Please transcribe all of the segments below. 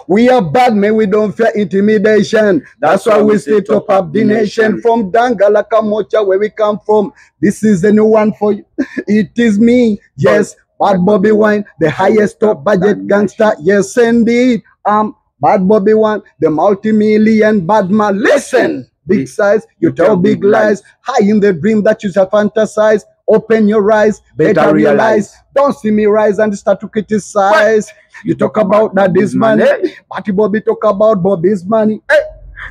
We are bad men, we don't fear intimidation. That's why we stay top up the nation. From Dangala Kamocha, where we come from. This is a new one for you. It is me, yes, Bad Bobby Wine, the highest top budget gangster. Yes, indeed. Bad Bobby Wine, the multi-million bad man. Listen, big size, you tell big lies. High in the dream that you shall fantasize. Open your eyes, better realize. Don't see me rise and start to criticize. You talk about daddy's money. Party Bobby talk about Bobby's money. Hey.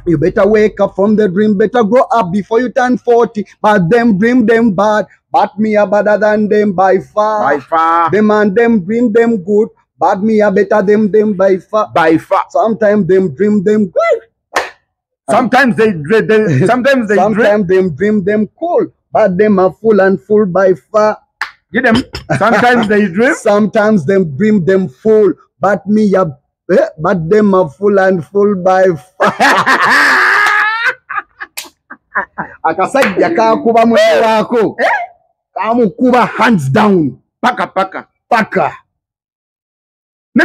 You better wake up from the dream. Better grow up before you turn 40. But them dream them bad. But me are better than them by far. By far. Them and them dream them good. But me are better than them by far. By far. Sometimes them dream them good. Sometimes they dream. Sometimes them dream them cool. But them are full and full by far. Get them. Sometimes they dream. Sometimes them dream them full. But me are, but them are full and full by far. Akasajja kakuba mwe wako. Kamukuba hands down. Paka. Na.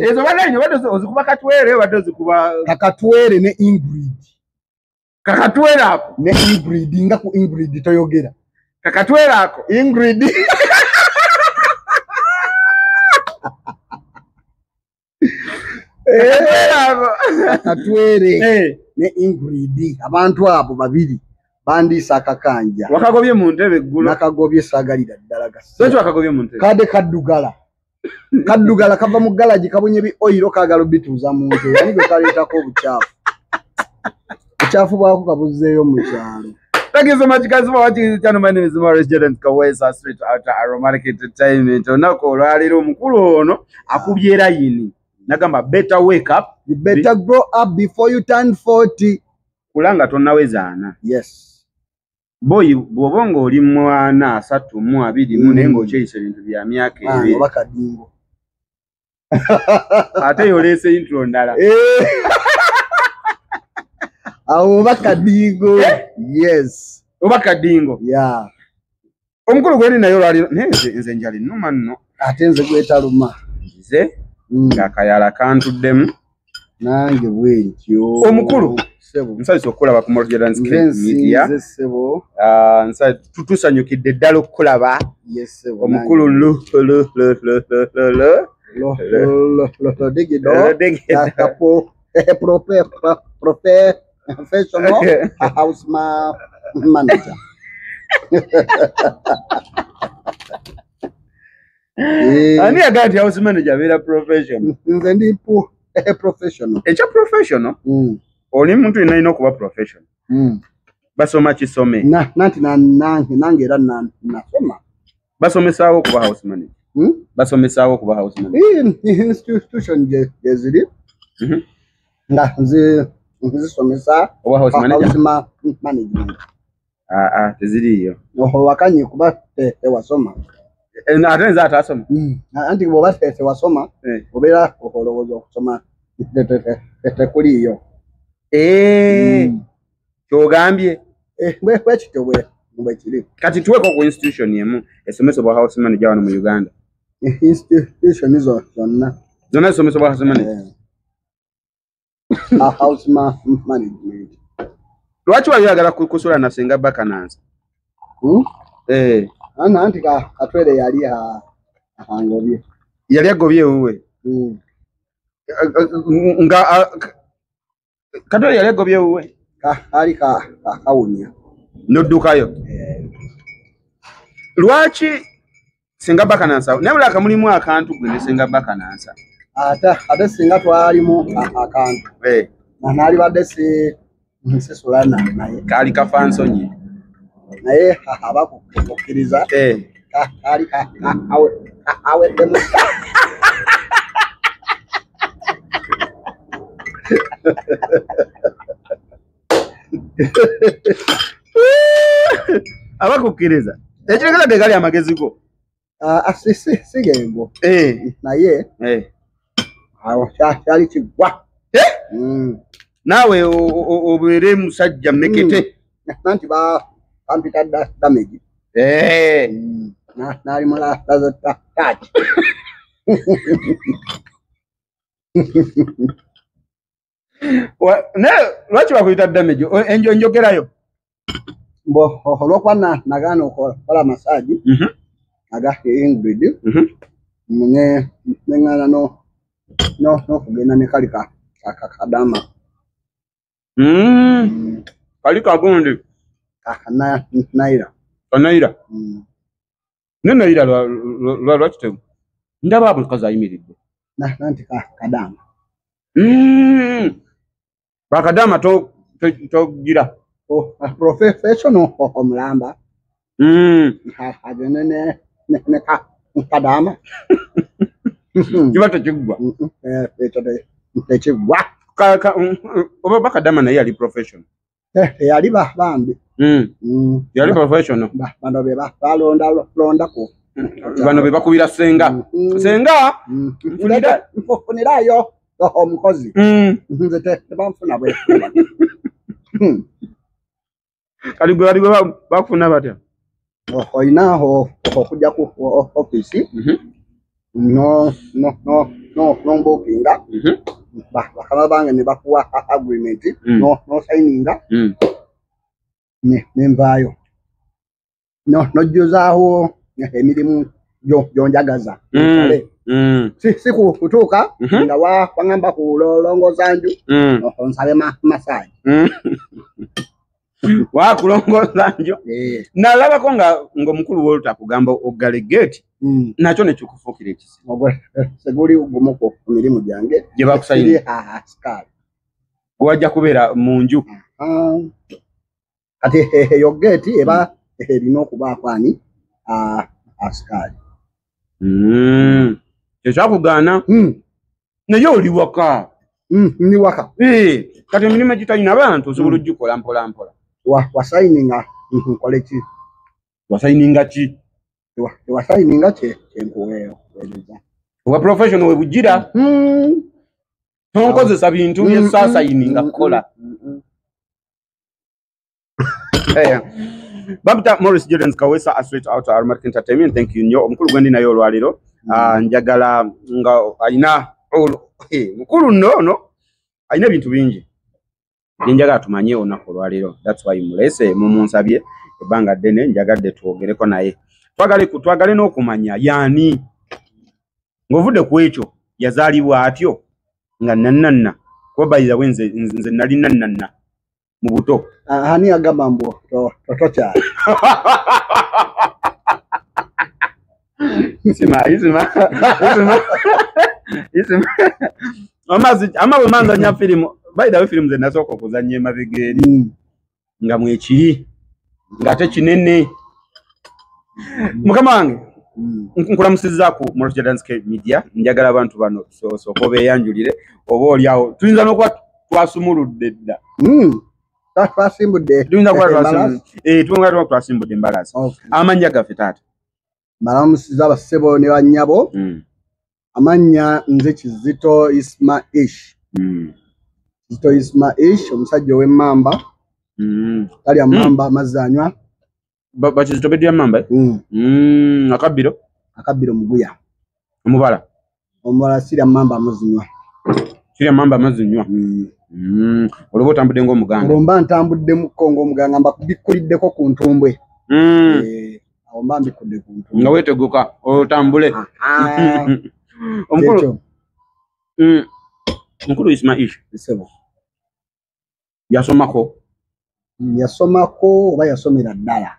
Ezo banenyo ozikuba katwere badozikuba kakatwere ne Ingrid. Kakatwera ako ne Ingrid nga ku Ingrid toyogera. Kakatwera ako Ingrid. Kakatwere ne Ingrid abantu abo babiri bandisa akakanja. Wakagobye mu ntebe ggulo. Nakagobye sagalira ddala gasa. Socho wakagobye mu ntebe. Kade kaddugala. Kaddugala kava mu galaji kabunye bi oil kagalo bituza mu nte. Yani gwe kaleeta ko buchafu. Buchafu bwako kabuzeeyo mu kyalo. Thank you so much guys for watching this channel. My name is Morris Jordan Kawesa straight out Aromatic Entertainment. Onako olwaliro omukulu ono akubyera yini. Nagamba better wake up. You better grow up before you turn 40. Kulanga tonnawezaana. Yes. Boy bwobongo oli mwana 3 mu 2 mu nengo okyeyise ebintu bya myaka ebiri. Bakadingo. Ate yolese intro ndala. Awo bakadingo. Yes. Obakadingo. Yeah. Omukulu gweni nayo lwali nze njali nnuma nno. Ate nze gwetaluma. Nze ng'akayala kantuddemu. Nange bwentyo. Omukulu. Nsanyusa okulaba ku Morris Jordan Media. Tutusanyukidde ddala okukulaba. Omukulu professional house manager. Ani agati house manager abeera professional. Nze ndi professional. Ekya professional? Oli muntu yenna okuba professional. Basoma kisome. Nanti nange era nasoma. Basomesaawo okuba house manager. Basomesaawo okuba house manager. Institution jeziri. Nga nzisomesa oba house manager. Management. Teziriyo. Wakanye kuba tewasoma. Ate nze atasoma. Anti bwoba tewasoma obeera olowooza okusoma tekuliyo. Kyogambye bwekityo bwe kiri. Kati tuweko ku institution yemu esomesebwa house manager wano mu Uganda. Institution zonna esomesebwa house manager. House management. Lwaki wayagala kusula na Senga Bakananza? Anti katwere yali angobye. Yali agobye wuwe. Nga katwere yali agobye wuwe. Ali kawunya. Noddukayo. Lwaki Senga Bakananza? Nabula akamulimu akantu gwe ne Senga Bakananza. Ate singa twalimu akantu. Nali badde sesulana naye. Kali kafansonyi. Naye abakukkiriza. Kali awedemu. Abakukkiriza. Ekiregera ge gali amagezi go. Sigengo. Naye. Awo kyali kigwa. Nawe obeere musajja mmekete. Nanti bampita damage. nali mulaza touch. Ne lwaki bakuyita damage enjogerayo Mbo olw'okuba nagaana okola massage aga Ingrid neŋŋaana n'okugenda ne kali kadama kali kagundi naira naira ne naira lwakitemu ndaba abulikazi ayimiridde nanti kadama bakadama togira professional omulamba agende ne kadama kiba tekigwa tekigwa oba bakadama naye yali professional yali bambi yali professional bano be balondako bano be bakubira senga nfunirayo omukozi nze tebanfuna bwe kali gwe bakufuna batya olinaho okujja ku office nombukinga bakama bange ne bakuwa agreement nosigninga nenvaayo nojjuzaawo emirimu gyonjagaza si kutuuka nga waŋŋamba ku lolongoza nju onsabe massage wakulongoza njo nalabako ng'omukulu w'oluta akugamba oggale geeti nakyo nekikufuukira ekisibo seguli gumu ku mirimu gyange gye bakusayina gwajja kubeera mu nju kati eyo geeti eba erina okubaako ani asikaali ekyakugaana naye oli waka ndi waka kati emirimu egitalina abantu osobola ogikola mpola mpola wasayininga nkole ki wasayininga ki wasayininga kyenkuweeyo owa professional we bugira tonkozesa bintu byesaasayininga kukola Dr. Morris Jordan Kawesa straight out Aromatic Entertainment. Thank you nnyo omukulu gwendi naye olwaliro njagala nga alina mukulu nno alina bintu bingi njagala tumanye olunaku olwaliro. That's why mulese mumunsabye ebbanga ddene njagadde twogereko naye twagale n'okumanya yaani ng'ovudde ku ekyo yazaalibwa atyo nga nannanna kuba bayiza we nze nali nannanna mu buto ani agamba mbu totokyali isima amawe manzanya firimu bayidawe firimu ze nasooka okuzannya emabega eri nga mwekiri ng'ate kinene mukama wange nkulamusizzaku Morris Jordan Media njagala abantu bano sooka obeeyanjulire oba oliawo tuyinza n'okuba twasumuludde dda twasimbudde embalaasi amannya gaffe taata malamusiza bassebo ne bannyabo amannya nze Kizito Ismaish Kizito Ismaish omusajja ow'emmamba talya mmamba amazzi anywa bakizito bedya mmamba akabbiro muguya omubala sirya mmamba amazzi nywa olwoba otambudde ng'omuganga olwo ntambuddemuko ng'omuganga mbikuliddeko ku ntumbwe awo mba mbikudde ku ntumbwe nga weeteguka otambule omukulu Ismaish yasomako oba yasomera ddala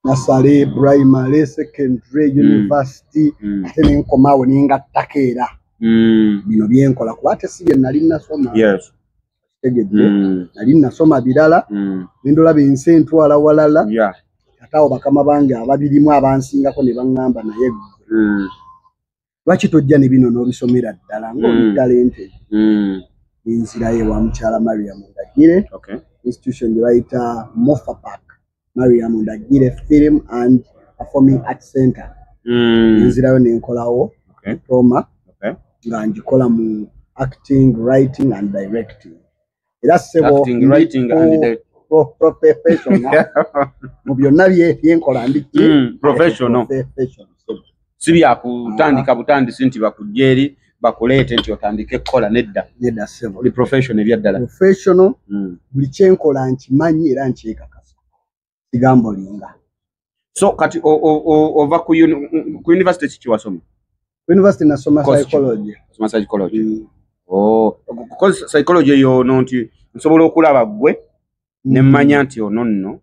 nasale primary secondary university ate nenkomaawo nengattako era bino byenkola kuba ate si bye nali nasoma tegedde nali nasoma birala nendolaba ensi entwala walala ate awo bakama bange ababirimu abansingako ne baŋŋamba naye lwaki tojja ne bino n'obisomera ddala ng'oli talented ensirayo ewa mukyala Mariam Ndagire institution gye bayita Mofapak Mariam Ndagire Film and Performing Arts Center enzirayo nenkolawo diploma nga ngikola mu acting, writing and directing era sebo professional mu byonna byenkola ndiki professional si bya kutandika butandisi nti bakujeri bakuleete nti otandike kukola nedda oli professional ebyaddala professional buli kyenkola nkimanyi era nkyekakasa kigambo linga. So kati ova ku university kiwasoma? University nasoma psychology. Psychology. Because psychology yo nonti nsobola okulaba gwe ne mmanya nti ono nno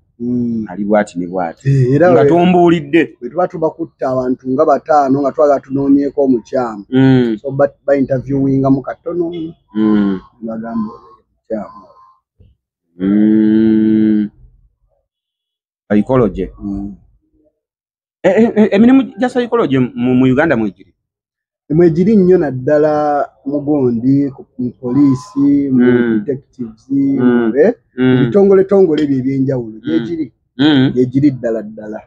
ali bwati ne bwati nga tumbulidde bwe tuba kutta abantu nga 5 nga twaga tunoonyeeko omukyama so ba interviewinga mu katono bagamba omukyama psychology. Emirimu gya psychology mu Uganda mwegiri nnyo naddala mugondi mu poliisi mu detectives bitongole ebyo ebyenjawulo gyegiri ddala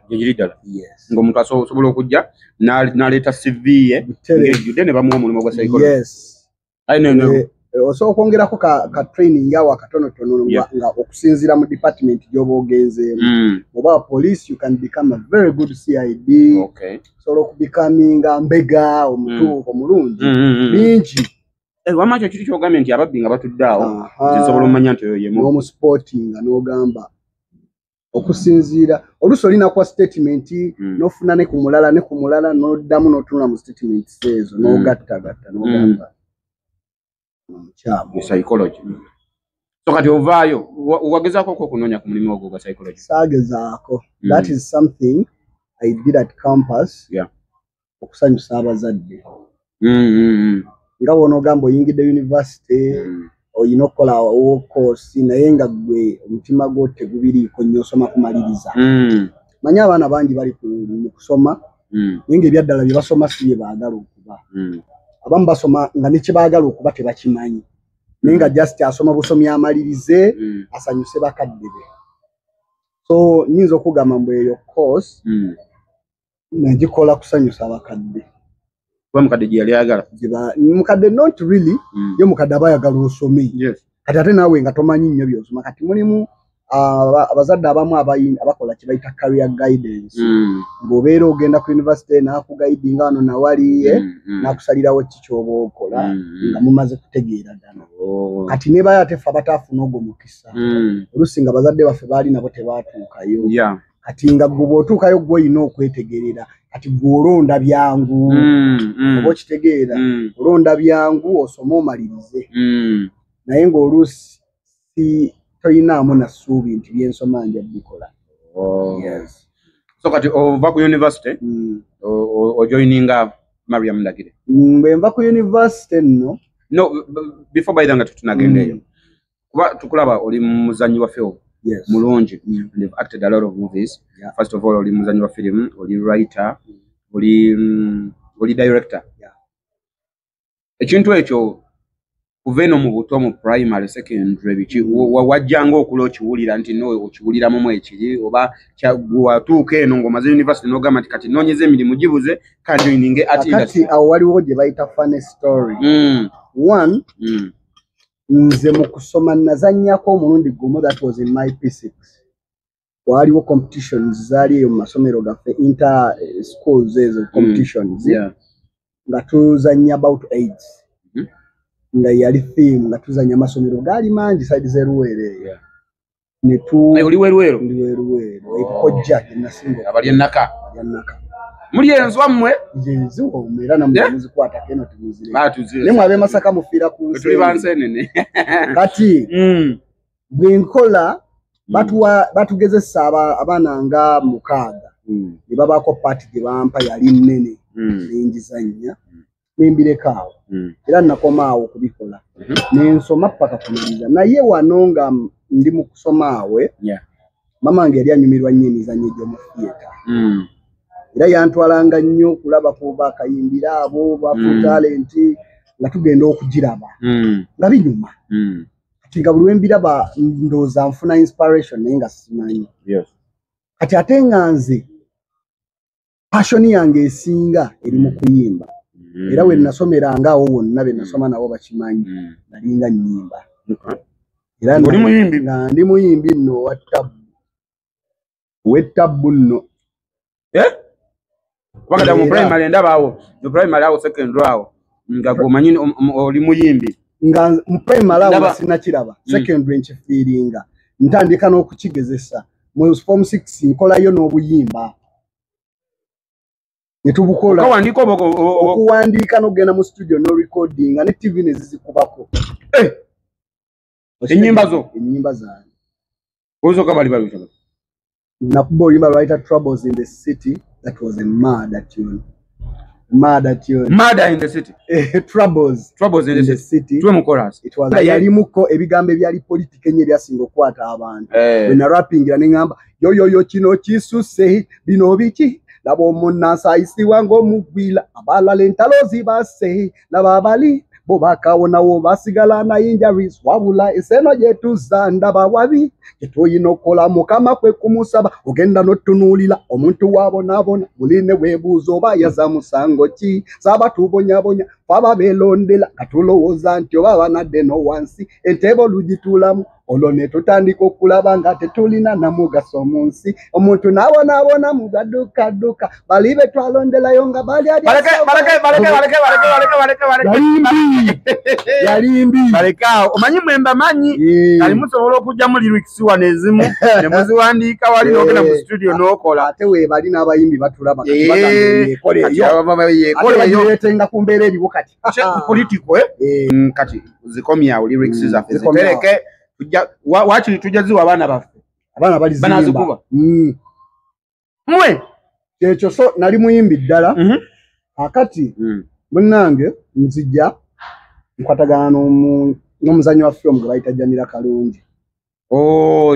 yes ng'omuntu asobola okujja n'aleeta CV ye ng'ejjudde ne bamuwa omulimu gwa psychology. Yes osobola okwongerako ka training awo akatonotono nga okusinziira mu department gy'oba ogenzeemu oba police you can become a very good CID. Osobola okubikaminga mbega omutuufu omulungi bingi wamaki ekiri kyogambye nti ababbi nga batudde awo zisobola omanya nti oyo yemu n'omusportinga n'ogamba okusinziira oluusi olina kwa statement n'ofuna ne ku mulala n'oddamu n'otunula mu statement ezo n'ogattagatta n'ogamba psychology. So kati ovaayo wagezaako okunoonya ku mulimu ogwo gwa psychology? Saagezaako. That is something I did at campus okusanyusa abazadde nga w'onoogamba oyingidde university oyina okukola course naye nga gwe omutima gwo tegubiriiko nnyo osoma kumaliriza. Manyi abaana bangi bali mu kusoma naye ng'ebyaddala bye basoma si bye baagala okuba. Abamu basoma nga ne kye baagala okuba tebakimanyi naye nga just asoma busomi amalirize asanyuse bakadde be. So nyinza okugamba mbu eyo course nagikola kusanyusa abakadde. Kuba mukadde gye yali ayagala? Mukadde not really ye mukadde aba ayagala osome kati ate naawe nga tomanyi nnyo byosoma kati mulimu abazadde abamu abakola kye bayita career guidance ng'obeera ogenda ku university n'akugaidinga wano nawaliye n'akusalirawo ki ky'oba okola nga mumaze kutegeera ddala kati ne bayo ate ffe abataafuna ogwo mukisa oluusi nga bazadde baffe baali nabo tebaatuukayo kati nga gwe bw'otuukayo gwe olina okwetegerera kati gwe olonda byangu oba okitegeera olonda byangu osome omalirize naye ng'oluusi toyinaamu na ssuubi nti byensoma nja bikola. So kati ova ku university ojoininga Mariam Ndagire? Bwe nva ku university nno before by nga tutunagenda eyo kuba tukulaba oli muzanyi wa film mulungi and you've acted a lot of movies. First of all oli muzanyi wa film, oli writer, oli director. Ekintu ekyo kuva eno mu buto mu primary secondary biki wajjanga okula okiwulira nti no okiwuliramu mu ekiri oba watuuka eno ng'omaze university n'ogamba nti kati noonyeza emirimu gibuze kanjoininge art industry? Kati awo waliwo gye bayita funny story. One, nze mu kusoma nazannyako omulundi gumu, that was in my P6. Waliwo competitions zaali eyo mu masomero gaffe inter schools ezo competitions nga tuzannya about AIDS. Nga yali theme nga tuzanya amasomero gaali mangi side z'Eruwero oli Weruwero ekojja nasinga abali ennaka muli enswa mmwe nziwo era namwe muzikwata keno tumuzire ne mwabe Masaka mufiira ku tuli bansenene kati bwenkola batugezesa abaana nga 6 ne babaako party gye bampa yali nnene nenjizannya nembirekawo era nakoma okubikola nensoma paka kumaliza naye wano nga ndi mu kusoma awe mama wange yali anyumirwa nnyo emizannyo gy'omu theatre era yantwalanga nnyo kulaba ko bakayimbira abo bafu talent nga tugenda okugiraba nga binyuma kati nga buli wembiraba ndooza nfuna inspiration naye nga simanyi kati ate nga nze passion yange esinga eri mu kuyimba. Era we nasomeranga awo wonna be nasoma nabo bakimanyi nalinga nnyimba era oli muyimbi nga ndi muyimbi nno wa tabu wetabu nno wakati mu primary ndaba awo mu primary awo secondary awo nga gomanyi oli muyimbi nga mu primary awo sinakiraba secondary nkifiiringa ntandika n'okukigezesa mu form 6 nkolayo n'obuyimba netubukola okuwandiika n'ogenda mu studio no recording ne TV nezizikubako ennyimba zange ozoka bali nakuba oluyimba lwayita Troubles in the City. That was a murder tune. Murder in the city. Troubles in the city. Twe mu chorus. It was yalimuko ebigambo byali politike nye byasinga okwata abantu. When rapping ya ngamba yo kino kisuse bino biki labo munasa isi wango mugwila abala lentalozi base lababali bobakawona wo basigala na injuries wabula eseno jetu zanda bawabi ketoyino kola mukama kwe kumusaba ogenda notunulila omuntu wabona muline webuzo bayaza musango ki saba tubonya baba belondela katulowoza ntyo baba nadde no wansi entebo lugitulamu olone tutandika okulaba nga tetulina namugaso munsi omuntu nabona mugaduka balibe twalondelayo nga bali baleke yalimbi balekao omanyi mwemba manyi ali musobola okujja mu lyrics wanezimu ne muziwandiika wali n'ogenda mu studio n'okola ate we bali n'abayimbi batulaba yetenga kumbeera eriwo kati political kati zikomya lyrics zaffe zitereke wakiri tujaziwa abaana baffe banazikuba mwe ekyo so nali muyimbi ddala akati munnange nzija nkwatagana n'omuzanyi wa film gwe bayita Jamila Kalungi.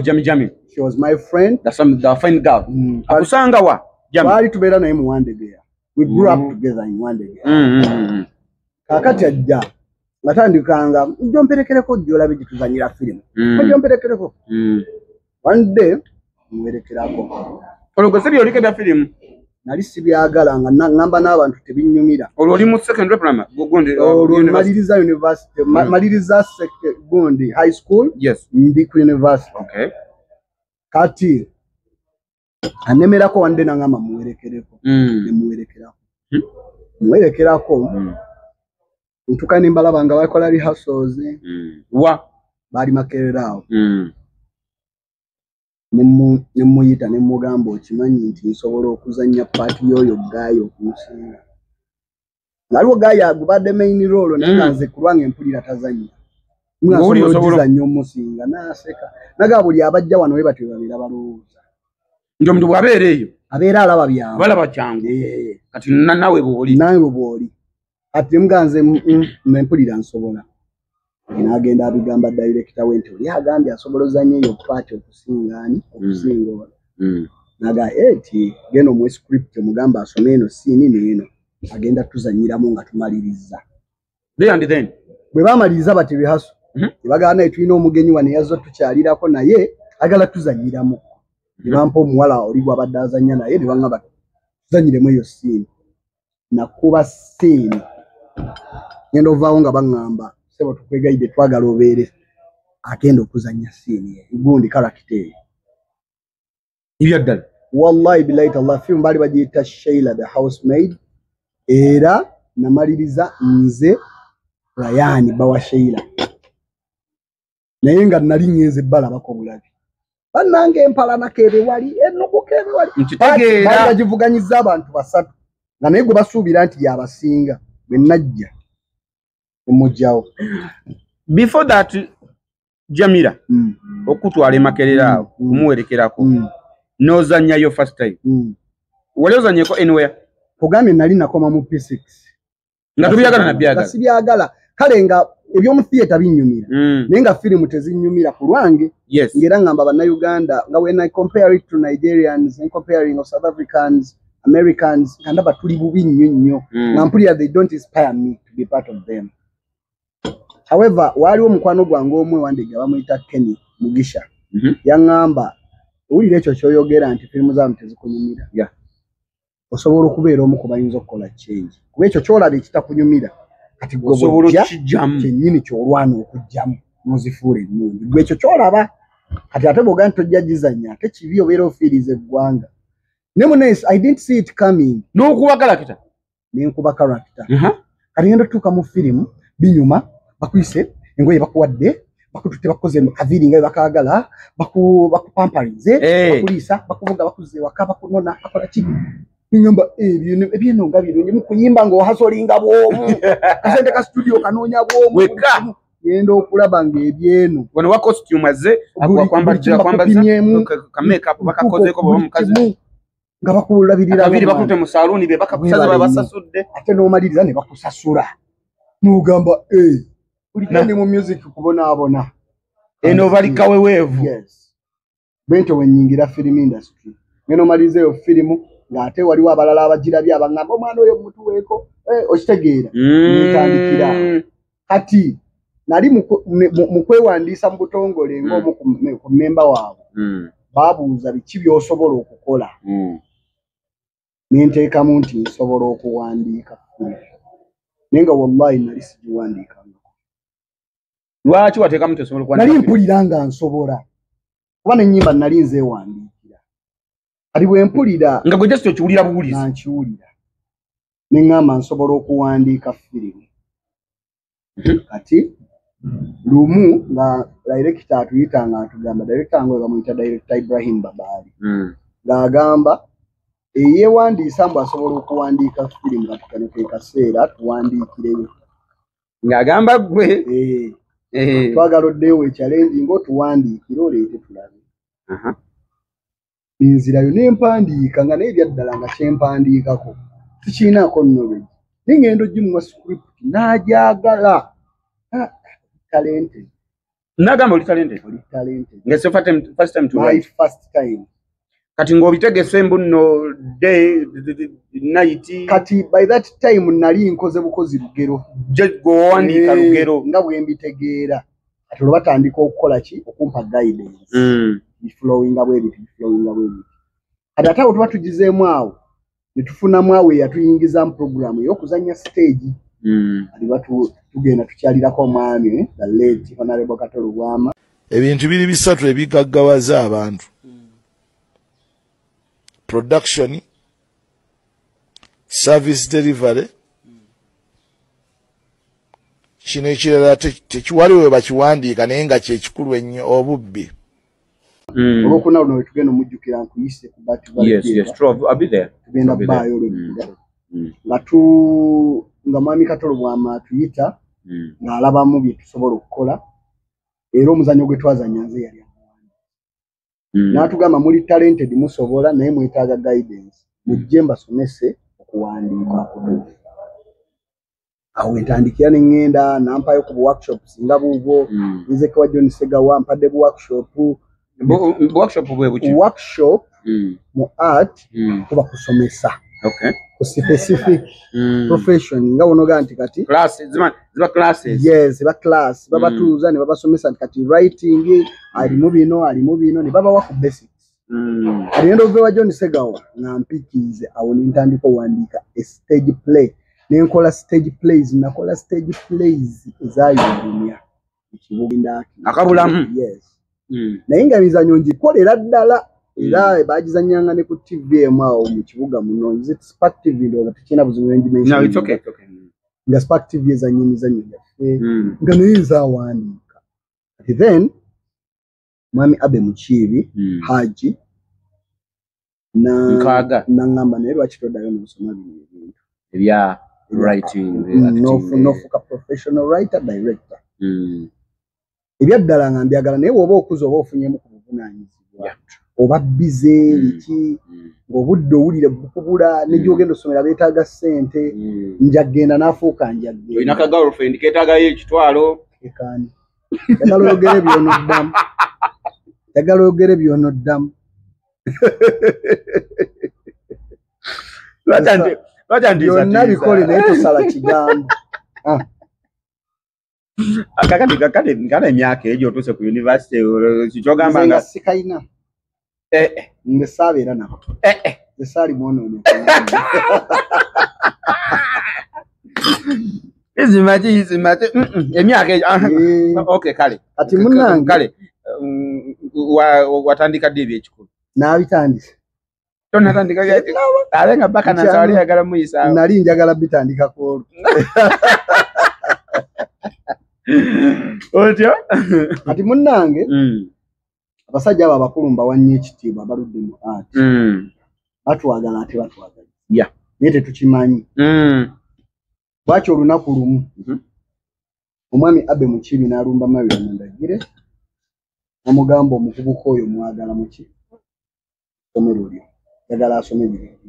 Jami she was my friend. That's the fine girl. Akusanga wa Jami bali tubeera naye mu Wandegeya. We grew up together in Wandegeya. Kakati ajja natandikanga njomperekereko jolabe gituzanyira film njomperekereko one day mwerekerako olwo sebi olike bya film nali sibyagala nga ngamba n'abantu tebinyumira olwo oli mu secondary primary gundi maliriza university maliriza gundi high school yes ndi ku university okay kati anemerako wande nangamba mwerekereko mwerekerako ntukane mbalaba nga bakola rehearsals wa bali makererao nemuyita nemugamba okimanyi nti nsobola okuzanya paati yoyo gayo okusinga naliwo gayo agubadde main role nanganze kulwanga empulira tazanya okuzanya omusinga naseka naga buli abajja wano we batyo babeera balowooza nti omuntu bw'abeera eyo abeera alaba byangu balaba kyangu kati nawe bw'oli ati mganze mpulira nsobola n'agenda abigamba director we nti oli agambye asoboloza nnyo eyo paati okusingaani okusinga naga eti genda mu script omugamba asome eno siini neeno agenda tuzanyiramu nga tumaliriza then bwe bamaliriza bati bihaso bagamba naye tulina omugenyi wano yazzo tukyalirako naye agala tuzanyiramu ne bampa omuwala oli bw'abadde azanya naye ne bangamba tuzanyiremu eyo siini nakuba siini ngenda ovaawo nga baŋŋamba sebo tukwegaide twagala obeere agenda okuzanya siini gundi karakiteri ibyaddala wallahi billahi tallah film bali bagiyita Sheila the housemaid era namaliriza nze Ryan bawa Sheila naye nga nali ngenze balabako bulabi bannange empalana kebe wali ennuku kebe wali nkitegeera bagivuganyiza abantu basatu nga naye gwe basuubira nti yabasinga bwe najja omujjawo before that Jamila okutwala Makerera awo kumuwerekerako nozanyayo first time wali ozanyeko anywhere kugambye nali nakoma mu P6 nga tubyagala na byagala sibyagala kale nga ebyo mu theater binyumira naye nga film tezinyumira ku lwange ngera ngamba bannayuganda nga when I compare it to Nigerians and comparing of South Africans Americans and ndaba tuli bubi nnyo nga mpulira they don't inspire me to be part of them. However, waliwo mukwano gwange omwe Wandegeya bamuyita Kenny Mugisha yaŋŋamba owulira ekyo kyoyogera nti firimu zaamu tezikunyumira osobola okubeera omu ku bayinza okukola change kuba ekyo kyolaba ekitakunyumira kati gwe bw'ojja kyennyini kyolwana okugjamu nozifuula ennungi gwe ekyo kyolaba kati ate bw'ogaa tojja gizannya ate kibi obeera ofiiriza eggwanga ne munesi I didn't see it coming n'okuba kalakita nenkuba karakita kati ngenda tutuuka mu firimu binyuma bakuyise engoye bakuwadde bakututte bakoze kaviiri nga bakaagala bakupampalize bakuliisa bakuvuga bakuze waka bakunona bakola ki ngamba ebyeno nga birungi mukuyimba ng'ohasolinga bwomu kasente ka studio kanoonya bwomu weka ngenda okulaba ng'ebyeno wano wa costume azze akwambaza kamakeup bakakozeeko baba mukazi nga bakulabirira abiri bakutte mu saluni be bakakusaza babasasudde ate n'omaliriza ne bakusasula n'ogamba ndi mu music kubonaabona eno balikawe weevu bwentyo wennyingira film industry ngeno omaliza eyo firimu ng'ate waliwo abalala abagirabye abangamba omwana oyo mutuweeko okitegeera netandikira kati nali mu kwewandiisa mu butongole ng'omu ku memba waabwe baabuuza biki by'osobola okukola nenteekamu nti nsobola okuwandiika naye nga wallahi nali sigiwandiikangako lwaki wateekamu tesobola okuwandiika nali mpulira nga nsobola kuba n'ennyimba nali nzeewandiikira kati bwe mpulira nga gwe just okiwulira buwulizi nankiwulira ne ŋŋamba nsobola okuwandiika firimu kati lumu nga director atuyita nga atugamba director ngo bamuyita director Ibrahim Babali ng'agamba eyewandiisa mbu asobola okuwandiika firimu kati kano ke kaseera tuwandiikireyo ng'agamba gwe twagala oddeyo challenge ng'otuwandiikire oleete tulabe nzirayo nempandiika nga naye byaddala nga kyempandiikako tukiinaako knowledge naye ngendo gimuwa script n'agyagala talented nagamba oli talented nga first time to my first time kati ng'obitegese mbu nno day night kati by that time nali nkoze bukozi lugero gwewandiika lugero nga bwe mbitegeera kati olwo batandika okukola ki okumpa guidance flowinga bwebiti kati ate awo tuba tugizeemu awo ne tufunamu awo eyatuyingiza mu programu ey'okuzannya stage aliba tugenda tukyalirako omwami the late Honorable Katolo Bwama ebintu biri bisatu ebigaggawaza abantu production service delivery kino ekirala tekiwaliwe bakiwandiika naye nga kyekikulu ennyo obubbi olwokuna luno wetugenda omujjukira nkuyise ku tugenda bbaayo olwekira nga mwami Katolo Bwama atuyita ng'alabamu bye tusobola okukola era omuzannyo gwe twazanya nze yali n'atugamba muli talented musobola naye mwetaaga guidance mujje mbasomese okuwandiika kutuufu awo wentandikira ne ŋŋenda nampayo ku workshops nga buubwo nzeke wa John Segawa mpadde bu workshop mu art kuba kusomesa ku specific profession nga wonoga nti kati ziba classes yes ba class babatuuza ne babasomesa nti kati writing alimu bino ne babawa ku basics at the end of the John Segawa nampikize awo nintandika owandiika a stage play nenkola stage plays ezayunya ekibuga akabulamu yes naye nga bizanyo ngikolera ddala era bagizanyanga ne ku TV awo mu kibuga muno nze Spark TV ndo tukina buzibu no it's okay nga Spark TV ezanyo mizanyo yaffe nga naye nzawandiika then mwami Abe Mukiibi Haji nangamba naye lwaki toddayo n'osoma bino ebintu ebya writing nofuka professional writer director ebyaddala nga mbyagala naye bw'oba okuza oba ofunyemu ku buvunaanyizibwa oba bize biki ng'obudde owulire bukubula n'egyogenda osomera beetaaga ssente njagenda n'afuuka njagenda olina ka girlfriend keetaagayo ekitwalo ekaani njagala oyogere by'onoddamu byonna bikole naye tosala kigambo kakati nkana emyaka egyo otuuse ku university kikyogamba nga sikayina nge saabeera nabo nze saali mwonoone izimati emyaka okay kale ati munnange kale watandika dibye ekikulu nabitandise tonatandika gati alenga baka na sawali yagala muyisa nali njagala bitandika ko otyo ati munnange abasajja aba bakulumba wannye ekitiibwa baludde mu art batwagala ate batwagala yeah naye tetukimanyi lwaki olunaku lumu omwami Abe Mukiibi n'alumba Mariam Ndagire namugamba omuvubuka oyo mwagala muki somero lyo yagala asome ebintu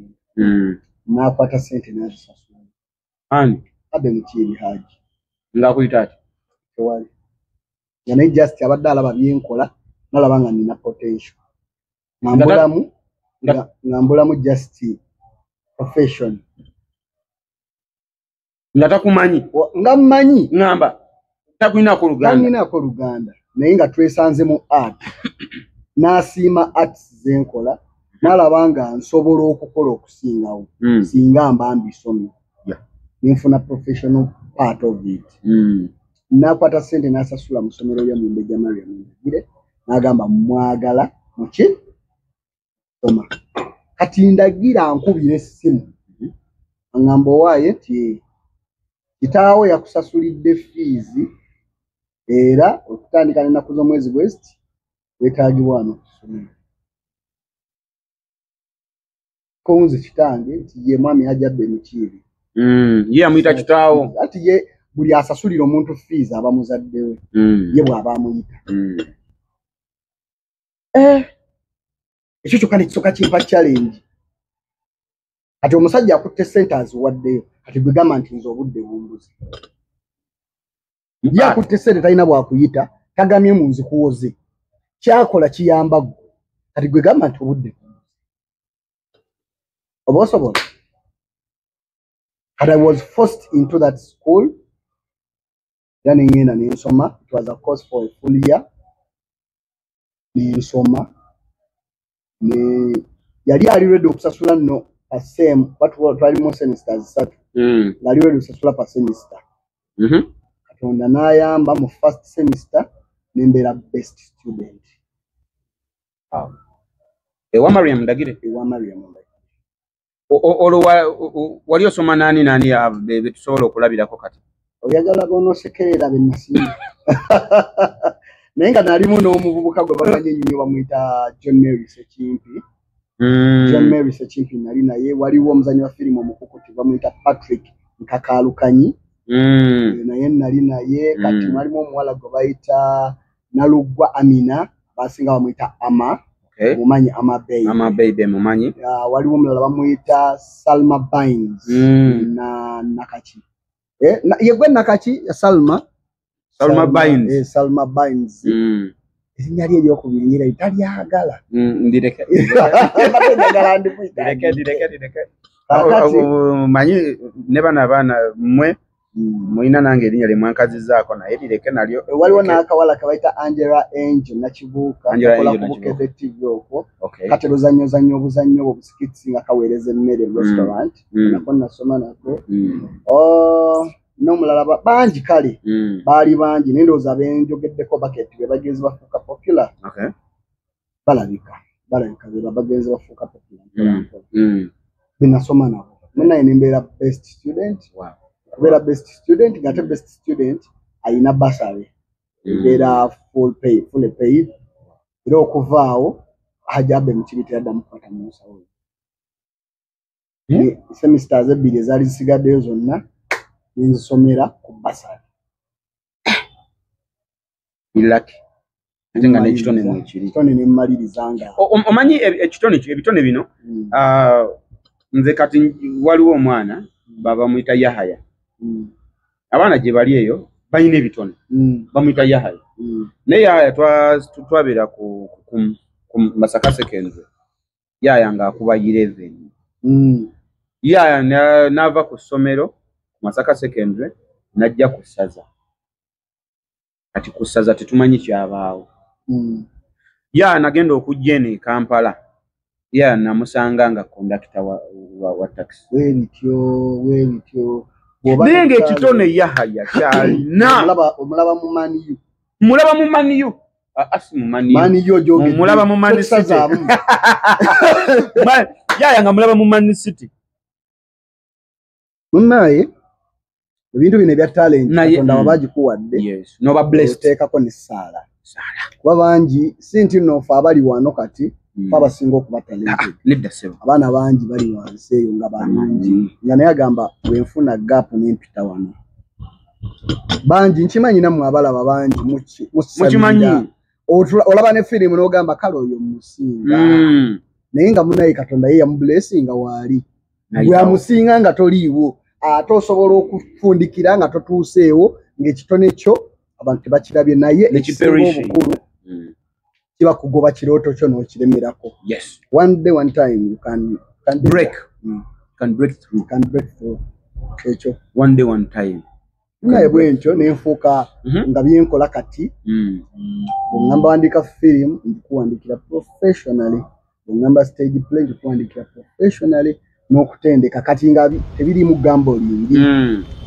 n'akwata ssente n'azisasula ani Abe Mukiibi Haji ngakuyita ati tewali nga naye just abadde alaba byenkola nalaba nga nina potential ngambulamu just profession nga takumanyi nga mmanyi ngamba takulinako Luganda naye nga twesanze mu art n'asiima arts zenkola nalaba nga nsobola okukola okusingawo singa mba mbisomye nenfuna professional part of it n'akwata ssente n'asasula mu ssomero lya Mumbejja Mariam Ndagire n'agamba mwagala muki soma kati Ndagire ankubira essimu angamba owaaye nti kitaawo yakusasulidde fees era okutandika n'ennaku z'omwezi gw'esti weetaagibwa wano ku ssomero konze kitange nti ye mwami Haji Abe Mukiibi ye amuyita kitaawo ati ye buli asasulira omuntu fees aba muzadde we ye bw'aba amuyita ekyo kyokka ne kisooka kimpa challenge ati omusajja akutte ssente aziwaddeyo kati gwe gamba nti nze obudde bumbuze ye akutte ssente talina bwakuyita tagamye mu nzikuwoze kyakola kiyamba gwe kati gwe gamba nti obudde bumbuze oba osobola. And I was forced into that school. Then again and in summer, it was a course for a full year. In summer, yali ali ready okusasula no a same but what twali mo semesters satu. Yali ready okusasula pa semester. Katonda n'ayamba mu first semester nembeera best student. Ewa Mariam Ndagire. Ewa Mariam Ndagire. Wali osoma nani ya betusobola okulabirako kati oyagala bonosekerera bennasinga naye nga nalimu n'omuvubuka gwe bamanyi ennyo bamuyita John Mary Sekimpi. John Mary Sekimpi nali naye waliwo omuzanyi wa firimu omukukuti bamuyita Patrick Nkakaalukanyi naye nali naye kati mwalimu omuwala gwe bayita Nalugwa Amina basinga bamuyita Ama. Mumanyi Ama Baby mumanyi waliwo omulala bamuyita Salma Bynes na Nakaki yegwe Nakaki ya Salma Bynes Salma Bynes erinnya lye eryokubiri nyira talyagala ndireke manyi ne bana baana mmwe muina nange erinnya lye mwankazizaako naye lireke nalyo waliwo n'akawala kabayita Angela Angel Nakibuuka akola ku Bukedde TV okwo kati luzannyo obuzannyo obwo busikitsi nga kaweereza emmere mu restaurant nako nasoma nako n'omulala bangi kale baali bangi naye ndowooza benjogeddeko Bucket be bagenzi bafuuka popular balabika be bagenzi bafuuka popular benasoma nabo naye nembeera best student. Kubeera best student ngate best student ayina basale era full paid era okuvaawo Haji Abe Mukiibi teyaddamu kukwata mu nsawo semesters ebbiri ezaali zisigaddeyo zonna nenzisomera ku basale ilaki nga n'ekitone mwekiri kitone nemmalirizanga omanyi ebitone bino nze kati waliwo omwana baba muyita Yahaya abaana gye bali eyo balina ebitone bamuyita Yahaya naye Yahaya twabeera ku Masaka Secondary Yahaya ng'akuba 11 Yahaya n'ava ku ssomero ku Masaka Secondary n'ajja ku ssaza kati ku ssaza tetumanyi kyabaawo Yahaya nagenda okujja eno e Kampala Yahaya namusanga nga kondakita wa taxi weebityo Nenge kitone Yahya kyalina. Omulaba mu Maniyu. Mulaba mu Maniyu. Asi mu Maniyu. Maniyu joge. Mulaba mu Man City. Yaya nga mulaba mu Man City. Munaye ebintu bino ebya talent Katonda wabaji kuwadde. Yes. No ba blessed. Teekako ne Sala. Kuba bangi sinti nofa abali wano kati baba singo kuba talented. Nedda sebo. Abana bangi bali wansi eyo nga bangi. Nga naye agamba wenfuna gap n'empita wano. Bangi nkimanyi namwe abalaba bangi mukimanyi. Olaba ne film n'ogamba kale oyo musinga. Naye nga munaye Katonda ye yamublessinga waali. Gwe amusinga nga toliiwo. Ate osobola okufundikira nga totuuseewo ng'ekitone kyo abantu tebakirabye naye ekikulu kiba kugoba kirooto kyo n'okiremerako. Yes. One day, one time you can break. Can break through. Can break through. Ekyo. One day, one time. Naye bwentyo nenfuuka nga byenkola kati. Ngamba wandika film ndikuwandikira professionally. Ngamba stage play ndikuwandikira professionally. N'okutendeka kati nga tebiri mu gambling.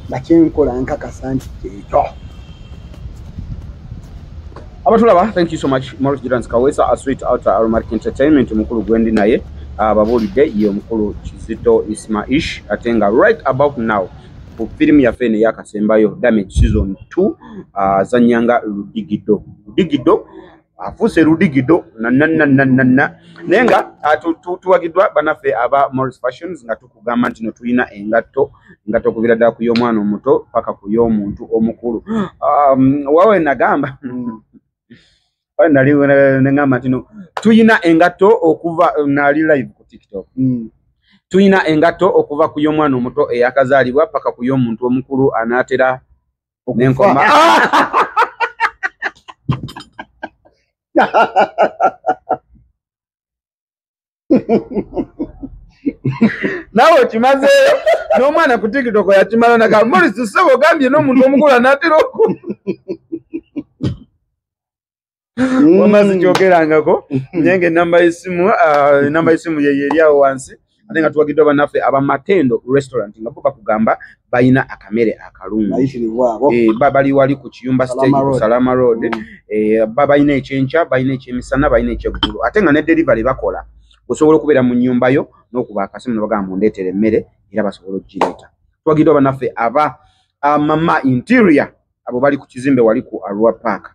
Nga kyenkola nkakasa nti ekyo. Abatulaba, thank you so much. Maurice Jordan Kawesa, Asweet Outer Aromatic Entertainment, mukulu gwendi naye. Babulidde iyo mukulu Kizito Ismaish. Atenga right about now. Ku film ya fene yakasembayo Damage Season 2. Zanyanga Ludigido. Ludigido. Afuse Ludigido. Nenga tuwagidwa banafe aba Morris Fashions nga tukugamba nti no tuyina engatto kuvira ddala ku y'omwana omuto paka ku y'omuntu omukulu. Wawe nagamba nali ngamba nti no tuyina engatto okuva nali live ku TikTok. Tuyina engatto okuva ku y'omwana omuto eyakazaalibwa paka ku y'omuntu omukulu anaatera n'enkoma. Nawe kimaze n'omwana ku TikTok yakimala naga Morris tusebo gambye n'omuntu omukulu anaatera oku. Wamazi kyogerangako nyenge namba y'essimu ye yeri awo wansi ate nga tuwagidde bannaffe aba Matendo restaurant nga bo bakugamba bayina akamere akalungi. Bali wali ku Kiyumba stage ku Salama Road. Bayina ekyenkya, bayina ekyemisana, bayina ekyeggulu. Ate nga ne delivery bakola. Osobola okubeera mu nnyumba yo n'okuba akasimu ne bagamba mundeetere emmere era basobola okugireeta. Tuwagidde bannaffe aba Mama Interior abo bali ku kizimbe wali ku Arua Park.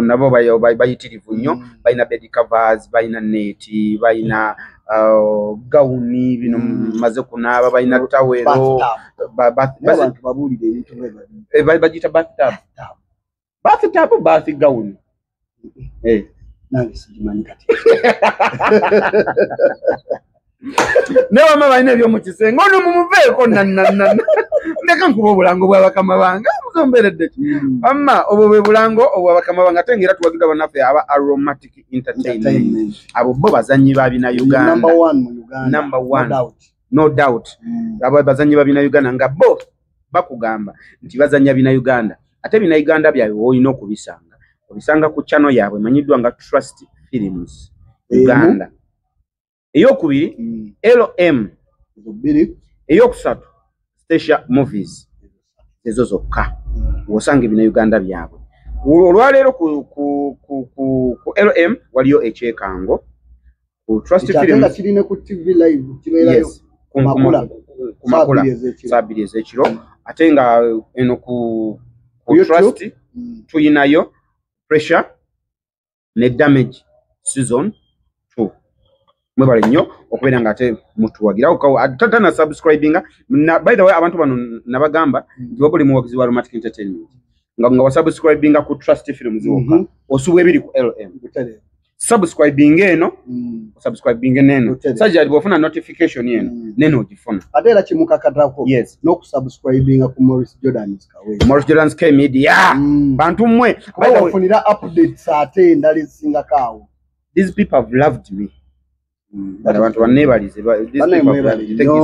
Nabo bayitirivu nnyo. Bayina bed covers, bayina neti, bayina gawuni bino maze kunaaba, bayina tawero, bagita bathtub bath gawuni. Newa bayina ebyomukisenge ono mumuveeko ndeka nkuba obulango bw'abakama bange muzomberedde amma obwo bwe bulango obw'abakama bange ate ng'era tuwagidwa bannaffe aba Aromatic Entertainment abo bo bazannyi ba bina Uganda number one no doubt abo bazannyi ba bina Uganda nga bo bakugamba nti bazannya bina Uganda ate bina Uganda byabwe olina obisanga ku channel yaabwe manyiddwa nga Trust Films Uganda. Eyokubiri LM eyokusatu Station Movies ezo zokka wosanga bina Uganda byabwe. Olwaleero ku LM waliyo ekyekango ku Trust Films kirine ku TV live kibeerayo ku makula sabiri ezekiro ate nga eno ku Trust tuyinayo Pressure ne Damage Season 2. Mwebale nnyo okubeera nga ate mutuwagirawo atata na subscribinga by the way abantu bano nabagamba nti wabuli muwagizi wa Aromatic Entertainment nga wasubscribinga ku Trust Films wokka osuubwa ebiri ku LM subscribing eno subscribing neno sajja alibofuna notification yeno neno ogifuna ate era kimukakatako yes n'okusubscribinga ku Maurice Jordan's Kawesa Maurice Jordan's K Media bantu mmwe bafunira updates ate endala ezisinga kaawo. These people have loved me. Abantu banebalize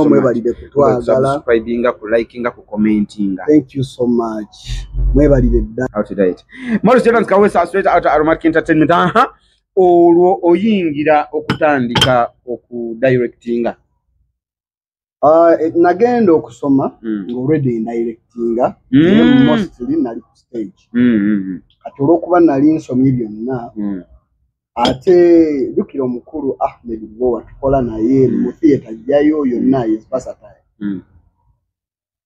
mwebalide kutwagala subscribinga ku likinga ku commentinga. Thank you so much. Mwebalide dda. How to date Maurice Jordan's Kawesa straight out Aromatic Entertainment. Olwo oyingira okutandika okudirectinga Nagenda okusoma already indirectinga mostly nali ku stage kati olwokuba nali nsomye byonna ate jukira omukulu Ahmed Bowa tukola naye mu theater jayo yonna is versatile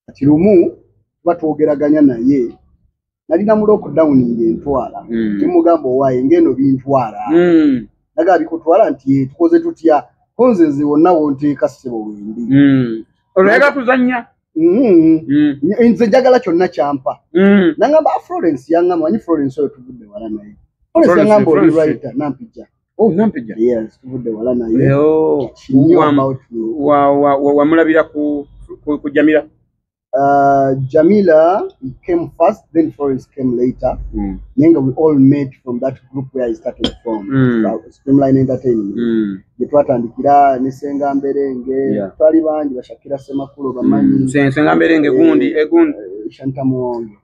kati lumu batwogeraganya naye nalina mu lockdown ngentwala kimugamba owaye ngeno bintwala naga bikutwala nti tukoze tutya konzeze wonna wonteeka ssebo wendi olwega kuzanya nze njagala kyonna kyampa nangamba Florence yangamba manyi Florence oyo tuvudde wala naye Florence yangamba oli writer nampija nampija yes tuvudde wala naye wamulabira ku Jamila Jamila came first, then Florence came later. Nenga we all met from that group where I started from, Streamline Entertainment. Twatandikira ne Senga Mberenge, twali bangi bashakira Semakulu bamanyi. Senga Mberenge gundi Shanta Muwonge.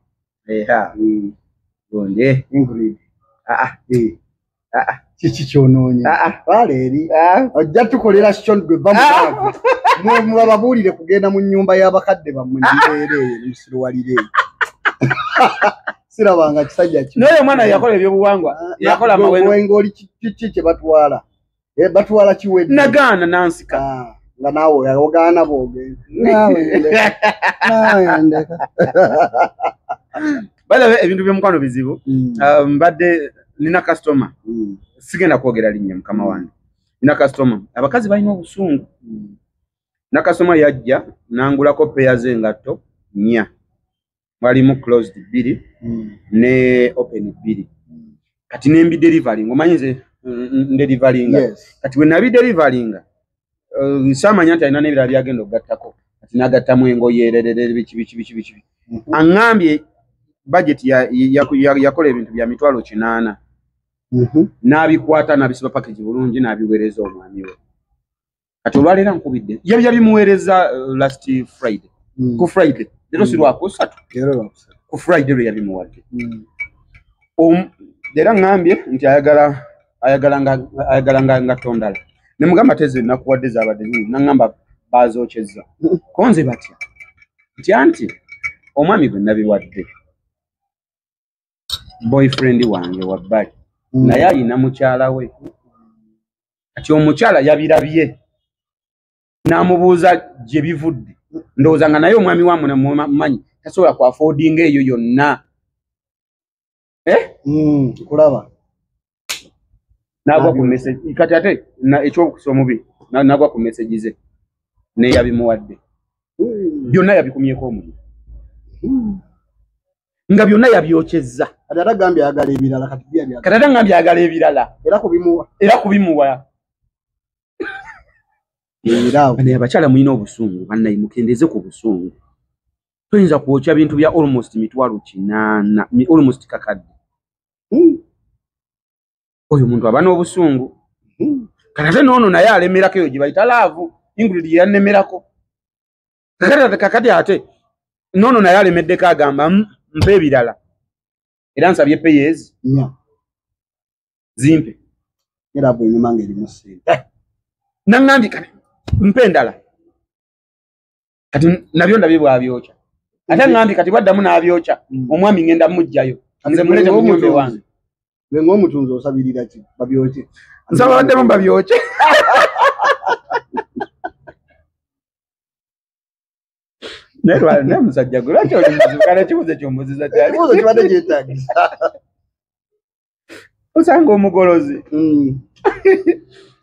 Gundi Ingrid. Chichi kyononye. Valeri. Ojja tukolera shon gwe bamukavu. Mu babulire kugenda mu nyumba y'abakadde bamwe nibeere musiro walire. Sirabanga kisajja ki. Naye mwana yakola ebyobuwangwa. Yakola amawengo ngoli chichi batwala. Batwala kiwedde. Nagana nansika. Nga nawo yogana boge. Nawe ndeka. Bale ebintu by'omukwano bizibu. Mbadde nina customer. Sigenda kwogera linnya mukama wange. Nina customer. Abakazi balina obusungu. Na customer yajja nangulako pair zengatto 4. Walimu closed 2 ne open 2. Kati nembi delivering omanyize delivering. Kati we nabi delivering samanya nti alina nebira byagenda okugattako. Kati nagattamu engoye bichi. Angambye budget yakola ebintu bya mitwalo 8. Nabikwata nabisiba package bulungi nabiwereza omwami we. Kati olwalera nkubidde yabimuweereza last Friday ku Friday lero sirwako 3 ku Friday lwe yabimuwadde era ngambye nti ayagala nga tondala ne mugamba teze nakuwadde zabadde nangamba bazocheza konze batya nti omwami gwe nabiwadde boyfriend wange wabbali naye alina mukyala we kati omukyala yabirabye namubuuza gye bivudde ndowooza nga naye omwami wamwe namumanyi tasobola ku affording eyo yonna kulaba nagwa ku message kati ate ekyokusoma mubi nagwa ku message ze naye yabimuwadde byonna yabikumyeko omuliro nga byonna yabyokyezza kati atagambye ayagala ebirala kati atagambye ayagala ebirala era kubimuwa Bane abakyala mulina obusungu bannayi mukendeze ku busungu. Toyinza kwokya bintu bya almost mitwalo 8 almost kakadde. Oyo muntu abana obusungu. Kanate nono naye alemerako eyo gibayita laavu Ingrid yannemerako. Kakadde ate nono naye alemeddeko agamba mpe ebirala. Era nsabye payers zimpe. Era bwe nyuma ngeri musente. Nangandi kale mpendala kati nabyo ndabibwa abyocha ate ngambi kati baddamu nabyocha omwami ngenda mujjayo nze mulete mu nyumba wange bengo mutunzo osabirira ki babyoche nsaba baddamu babyoche nerwa namusajja gulacho kana kibuze kyombuziza cyane kibuze kibadde kyetagisa osanga omugolozi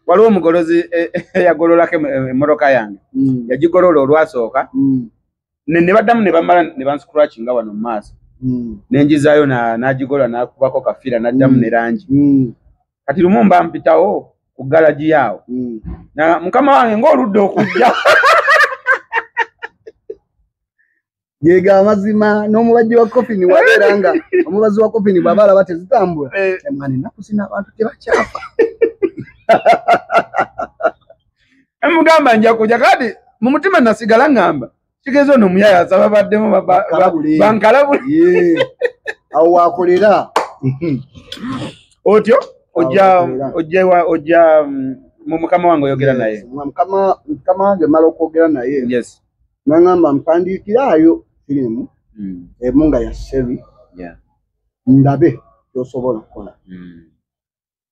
waliwo omugolozi yagololako emmotoka yange yagigolola olwasooka ne baddamu ne bamala ne banscratchinga wano mu maaso nenjizaayo n'agigolola n'akubako kafira n'addamu ne langi kati lumu mba mpitawo ku galaji yaawo mukama wange ng'oludde okujja yega amazima n'omubajji wa coffin waberanga omubazi wa coffin bw'abaala batezitambula emwana ennaku zino abantu tebakyafa emugamba nja kuja kati mu mutima nasigala ngamba kigezo no muyaya asaba baddemu bankalabule awo wakolera otyo ojja mukama wange oyogera naye. Mukama wange mala okwogera naye. Yes. Nangamba mpandiikiraayo firimu emunga ya Seri. Yeah. Ndabe kyosobola okukola.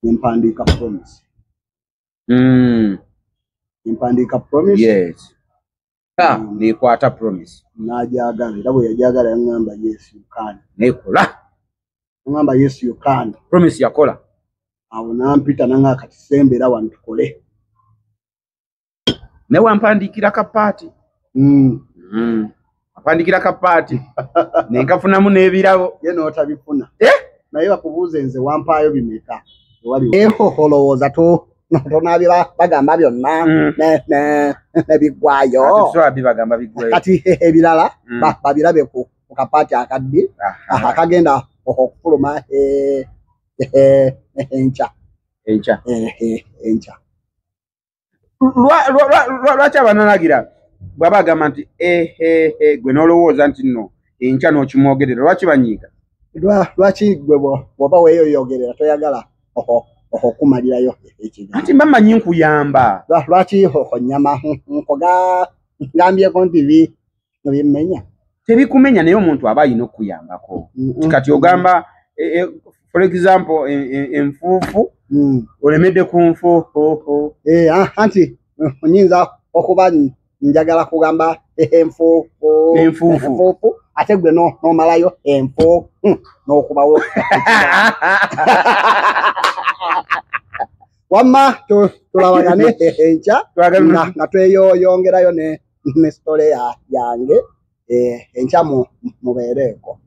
Mpandiika Promise. Mpandiika Promise. Yes. Nekwata Promise. Najagala era bwe yajagala yaŋŋamba yes you can. Nekola. Yaŋŋamba yes you can. Promise yakola. Awo nampita nanga kati sembera wano tukole. Ne wampandiikira kapaati. Apandikira kapaati. Nenkafunamu n'ebirabo. Ye n'otabifuna. Naye bakubuuze nze wampaayo bimeka. Olowooza tonaabye bagamba byonna nebigwayo. Kati ebirala babirabe ku kapaati akadde akagenda okufuluma enkya. Lwaki abananagira bw'aba agamba nti gwe n'olowooza nti nno enkya n'okimwogerera lwaki banyiiga? Lwaki gwe bw'oba weeyoyogerera toyagala okumalirayo ekigambo? Anti mbamanyi nkuyamba. Lwaki onyama ngambyeko nti bimmenya? Tebikumenya naye omuntu aba alina okuyambako. Kati ogamba for example enfuufu olemedde ku nfuufu. Anti onyinza okuba njagala kugamba enfuufu ate gwe n'omalayo enfuufu n'okubawo. Wamma tulabagane enkya nga tweyongerayo ne story yange enkya mubeereeko.